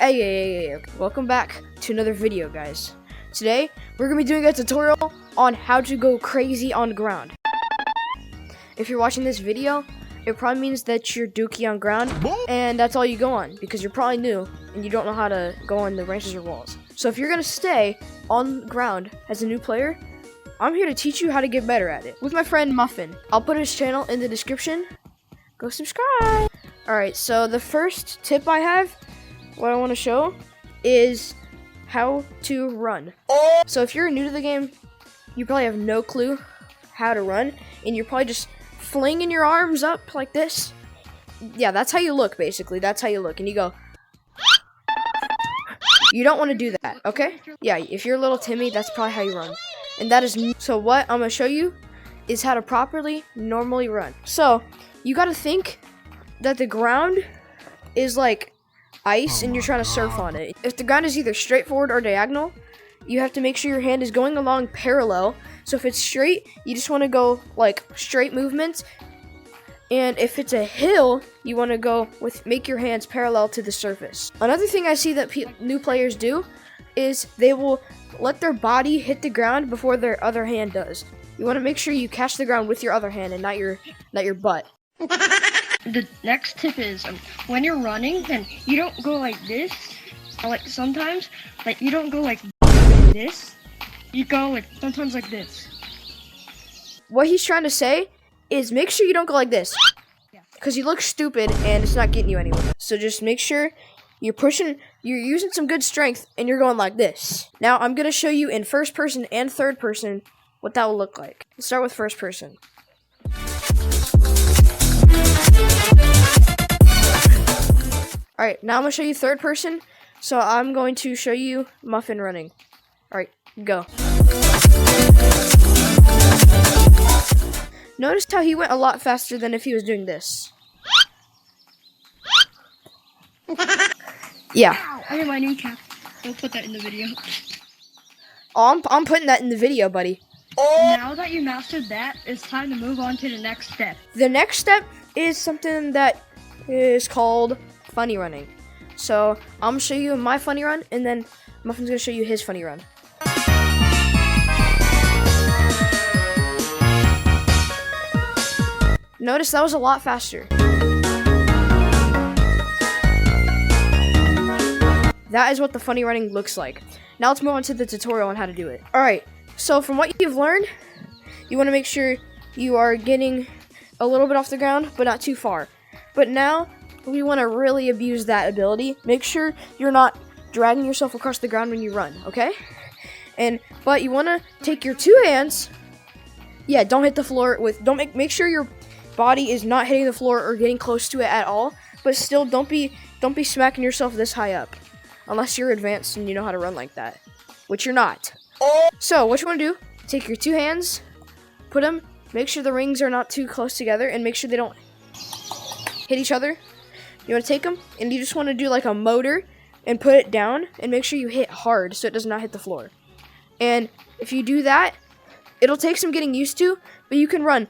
Hey, welcome back to another video, guys. Today, we're going to be doing a tutorial on how to go crazy on ground. If you're watching this video, it probably means that you're dookie on ground, and that's all you go on, because you're probably new, and you don't know how to go on the branches or walls. So if you're going to stay on ground as a new player, I'm here to teach you how to get better at it, with my friend Muffin. I'll put his channel in the description. Go subscribe! Alright, so the first tip I have, what I want to show, is how to run. So if you're new to the game, you probably have no clue how to run, and you're probably just flinging your arms up like this. Yeah, that's how you look, basically. That's how you look, and you go. You don't want to do that, okay? Yeah, if you're a little Timmy, that's probably how you run. And that is, so what I'm going to show you is how to properly, normally run. So, you got to think that the ground is like ice and you're trying to surf on it. If the ground is either straight forward or diagonal, you have to make sure your hand is going along parallel. So if it's straight, you just want to go like straight movements. And if it's a hill, you want to go with make your hands parallel to the surface. Another thing I see that new players do is they will let their body hit the ground before their other hand does. You want to make sure you catch the ground with your other hand and not your butt. The next tip is when you're running, then you don't go like this. Like sometimes, like you don't go like this. You go like sometimes like this. What he's trying to say is make sure you don't go like this, because you look stupid and it's not getting you anywhere. So just make sure you're using some good strength, and you're going like this. Now I'm gonna show you in first person and third person what that will look like. Let's start with first person. Alright, now I'm going to show you third person, so I'm going to show you Muffin running. Alright, go. Notice how he went a lot faster than if he was doing this. Yeah. I have my new cap. Don't put that in the video. Oh, I'm putting that in the video, buddy. Now that you mastered that, it's time to move on to the next step. The next step is something that is called funny running. So I'm gonna show you my funny run, and then Muffin's gonna show you his funny run. Notice that was a lot faster. That is what the funny running looks like. Now let's move on to the tutorial on how to do it. Alright, so from what you've learned, you want to make sure you are getting a little bit off the ground, but not too far. But now, we want to really abuse that ability. Make sure you're not dragging yourself across the ground when you run, okay? But you want to take your two hands. Yeah, don't hit the floor with. Make sure your body is not hitting the floor or getting close to it at all. But still, don't be smacking yourself this high up, unless you're advanced and you know how to run like that, which you're not. So what you want to do? Take your two hands, put them. Make sure the rings are not too close together, and make sure they don't hit each other. You want to take them, and you just want to do like a motor and put it down, and make sure you hit hard so it does not hit the floor. And if you do that, it'll take some getting used to, but you can run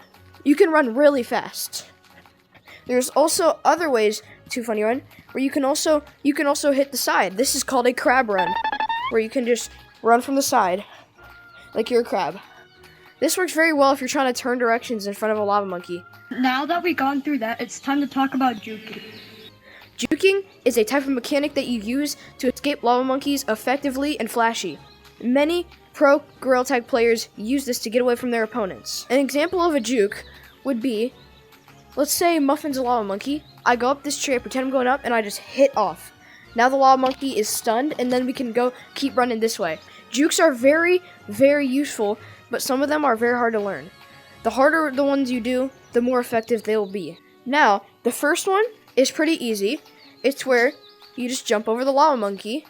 really fast. There's also other ways to funny run where you can also hit the side. This is called a crab run, where you can just run from the side like you're a crab. This works very well if you're trying to turn directions in front of a lava monkey. Now that we've gone through that, it's time to talk about juking. Juking is a type of mechanic that you use to escape lava monkeys effectively and flashy. Many pro gorilla tag players use this to get away from their opponents. An example of a juke would be, let's say Muffin's a lava monkey. I go up this tree, I pretend I'm going up, and I just hit off. Now the lava monkey is stunned, and then we can keep running this way. Jukes are very, very useful, but some of them are very hard to learn. The harder the ones you do, the more effective they will be. Now, the first one is pretty easy. It's where you just jump over the lava monkey,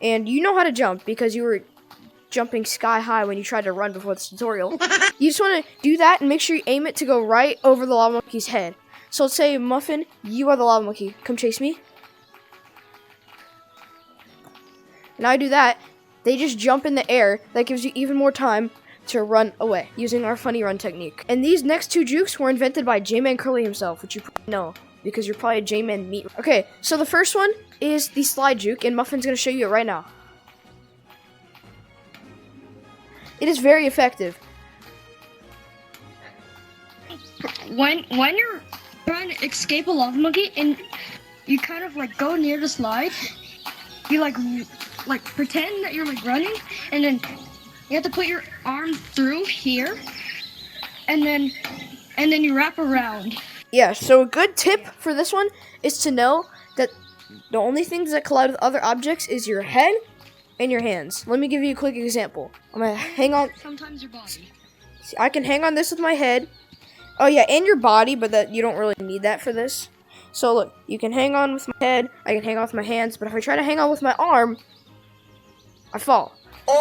and you know how to jump because you were jumping sky high when you tried to run before this tutorial. You just want to do that and make sure you aim it to go right over the lava monkey's head. So let's say, Muffin, you are the lava monkey. Come chase me. And I do that. They just jump in the air. That gives you even more time to run away using our funny run technique. And these next two jukes were invented by jmancurly himself, which you probably know. because you're probably a J-Man meat. Okay, so the first one is the slide juke, and Muffin's gonna show you it right now. It is very effective. When you're trying to escape a lava monkey and you kind of like go near the slide, you like pretend that you're like running, and then you have to put your arm through here, and then you wrap around. Yeah, so a good tip for this one is to know that the only things that collide with other objects is your head and your hands. Let me give you a quick example. I'm gonna hang on. Sometimes your body. See, I can hang on this with my head. Oh yeah, and your body, but that you don't really need that for this. So look, you can hang on with my head, I can hang on with my hands, but if I try to hang on with my arm, I fall.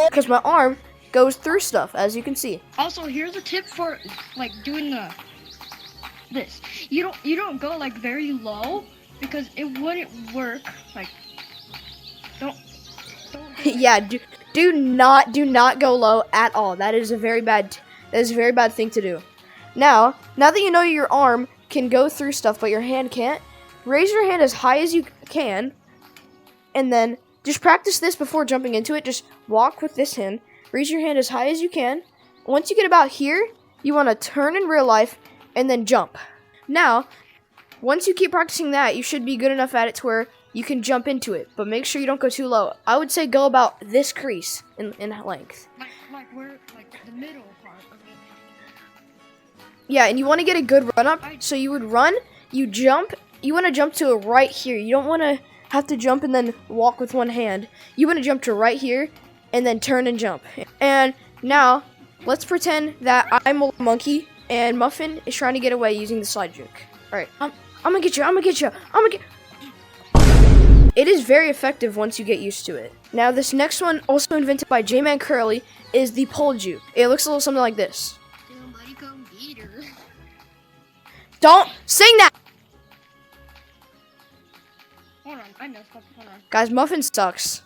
Because my arm goes through stuff, as you can see. Also, here's a tip for like doing this. You don't go like very low because it wouldn't work. Like don't Yeah, do not go low at all. That is a very bad thing to do. Now that you know your arm can go through stuff but your hand can't, raise your hand as high as you can, and then just practice this before jumping into it. Just walk with this hand, raise your hand as high as you can. Once you get about here, you want to turn in real life and then jump. Now, once you keep practicing that, you should be good enough at it to where you can jump into it, but make sure you don't go too low. I would say go about this crease in length. Like where the middle part of it. Yeah, and you want to get a good run up. So you would run, you jump, you want to jump to right here. You don't want to have to jump and then walk with one hand. You want to jump to right here and then turn and jump. And now, let's pretend that I'm a monkey and Muffin is trying to get away using the slide juke. Alright, I'm gonna get you. It is very effective once you get used to it. Now, this next one, also invented by jmancurly, is the pole juke. It looks a little something like this. Somebody come beat her. Don't sing that! Hold on, I messed up. Hold on. Guys, Muffin sucks.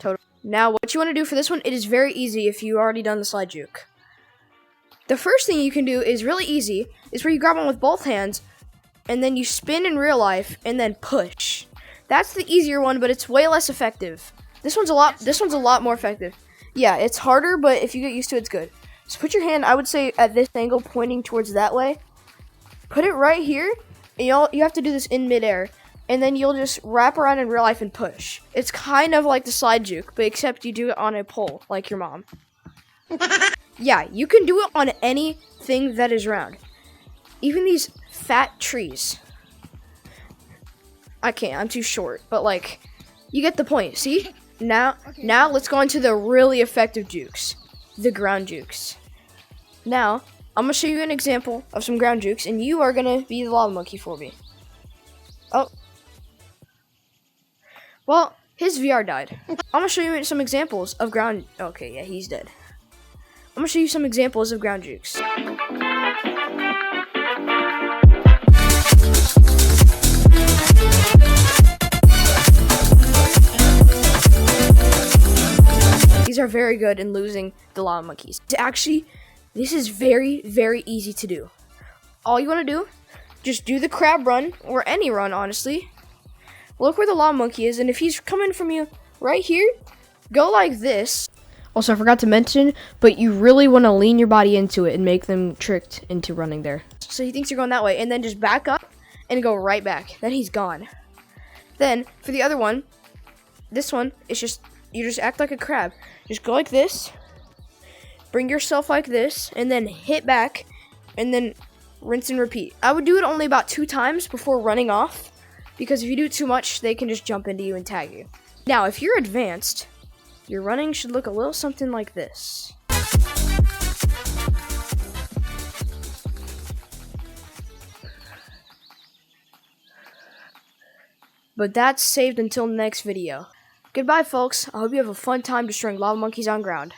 Total. Now, what you want to do for this one, it is very easy if you already done the slide juke. The first thing you can do is really easy, is where you grab one with both hands, and then you spin in real life, and then push. That's the easier one, but it's way less effective. This one's a lot more effective. Yeah, it's harder, but if you get used to it, it's good. So put your hand, I would say, at this angle, pointing towards that way. Put it right here, and you have to do this in midair, and then you'll just wrap around in real life and push. It's kind of like the slide juke, but except you do it on a pole, like your mom. Yeah, you can do it on anything that is round. Even these fat trees. I can't, I'm too short, but like, you get the point, see? Now let's go into the really effective jukes, the ground jukes. Now, I'm gonna show you an example of some ground jukes, and you are gonna be the lava monkey for me. Oh. Well, his VR died. I'm gonna show you some examples of ground, okay, yeah, he's dead. I'm gonna show you some examples of ground jukes. These are very good in losing the lava monkeys. Actually, this is very, very easy to do. All you want to do, just do the crab run, or any run, honestly. Look where the lava monkey is, and if he's coming from you right here, go like this. Also, I forgot to mention, but you really want to lean your body into it and make them tricked into running there. So he thinks you're going that way, and then just back up and go right back. Then he's gone. Then, for the other one, this one, it's just, you just act like a crab. Just go like this, bring yourself like this, and then hit back, and then rinse and repeat. I would do it only about 2 times before running off, because if you do too much, they can just jump into you and tag you. Now, if you're advanced, your running should look a little something like this. But that's saved until the next video. Goodbye, folks. I hope you have a fun time destroying lava monkeys on ground.